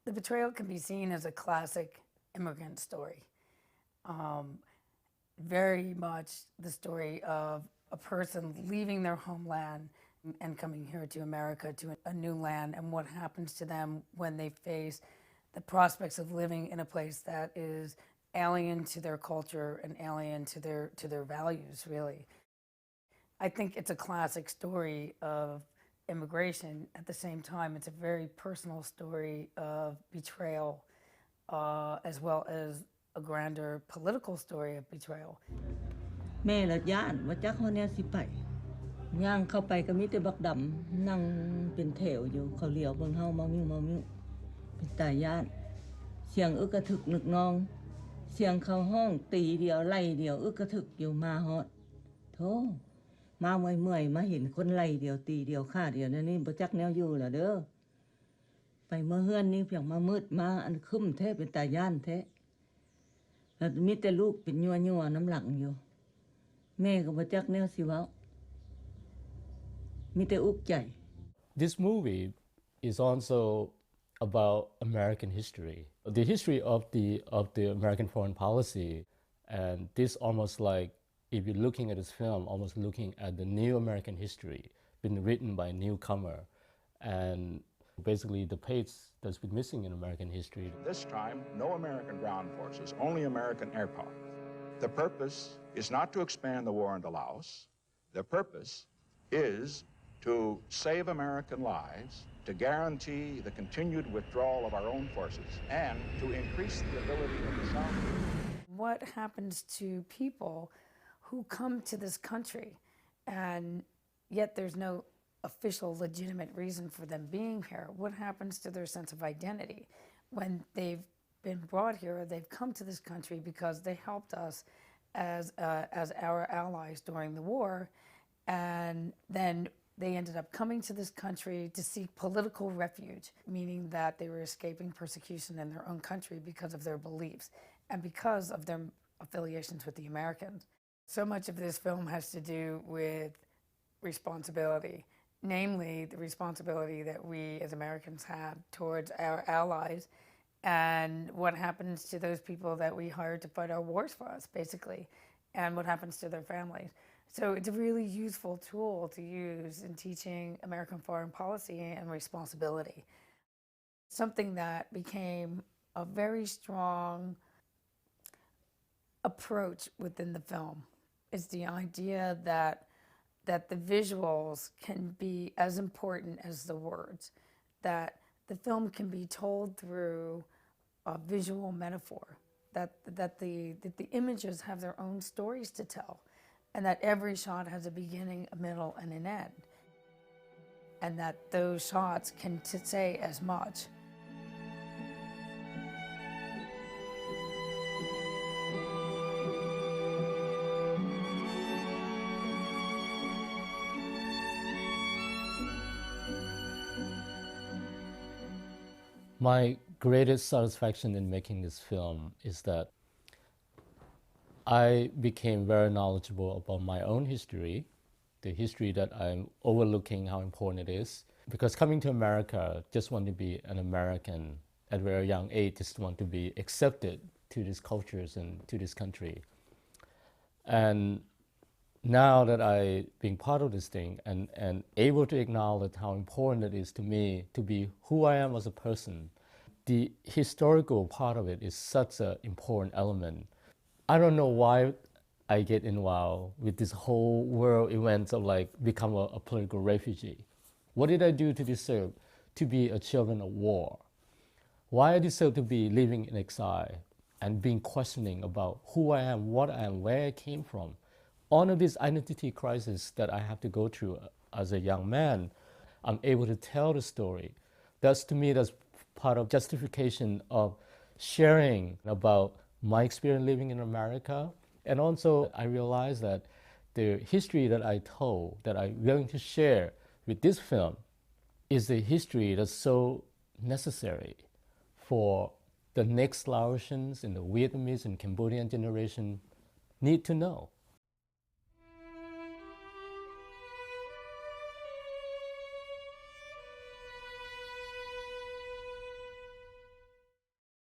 The Betrayal can be seen as a classic immigrant story. Very much the story of a person leaving their homeland and coming here to America, to a new land, and what happens to them when they face the prospects of living in a place that is alien to their culture and alien to their values, really. I think it's a classic story of immigration. At the same time, it's a very personal story of betrayal, as well as a grander political story of betrayal. แม่ละย่านว่าจักเขาแน่สิไปย่างเข้าไปก็มีแต่บักดำนั่งเป็นแถวอยู่เขาเลี้ยวเบิ่งเฮามามิ้วเป็นตาย่านเสียงอึกกระทึกนึกนองเสียงเขาห้องตีเดียวไล่เดียวอึกกระทึกอยู่มาฮอดโธ่มาเมื่อยมาเห็นคนไล่เดียวตีเดียวฆ่าเดียวนั่นนี่บ่จักแนวอยู่ล่ะเด้อไปเมื่อเฮือนนี่เพียงมามืดมาอันคึมแท้เป็นตาย่านแท้แล้วมีแต่ลูกเป็นยัวๆน้ำหลังอยู่แม่ก็บ่จักแนวสิเว้ามีแต่อุกใจ This movie is also about American history, the history of the American foreign policy, and this almost like if you're looking at this film, almost looking at the new American history, been written by a newcomer, and basically the page that's been missing in American history. This time, no American ground forces, only American air power. The purpose is not to expand the war into Laos. The purpose is to save American lives, to guarantee the continued withdrawal of our own forces, and to increase the ability of the South. What happens to people who come to this country and yet there's no official legitimate reason for them being here? What happens to their sense of identity when they've been brought here, they've come to this country because they helped us as our allies during the war, and then they ended up coming to this country to seek political refuge, meaning that they were escaping persecution in their own country because of their beliefs and because of their affiliations with the Americans. So much of this film has to do with responsibility, namely the responsibility that we as Americans have towards our allies and what happens to those people that we hired to fight our wars for us, basically, and what happens to their families. So it's a really useful tool to use in teaching American foreign policy and responsibility. Something that became a very strong approach within the film is the idea that the visuals can be as important as the words, that the film can be told through a visual metaphor, that the images have their own stories to tell, and that every shot has a beginning, a middle, and an end, and that those shots can say as much. My greatest satisfaction in making this film is that I became very knowledgeable about my own history, the history that I'm overlooking how important it is. Because coming to America, just want to be an American at a very young age, just want to be accepted to these cultures and to this country. And now that I being part of this thing and able to acknowledge how important it is to me to be who I am as a person, the historical part of it is such an important element. I don't know why I get involved with this whole world events of like become a political refugee. What did I do to deserve to be a children of war? Why I deserve to be living in exile and being questioning about who I am, what I am, where I came from. All of this identity crisis that I have to go through as a young man, I'm able to tell the story. That's to me, that's part of justification of sharing about my experience living in America. And also I realized that the history that I told, that I'm willing to share with this film, is a history that's so necessary for the next Laotians and the Vietnamese and Cambodian generation need to know.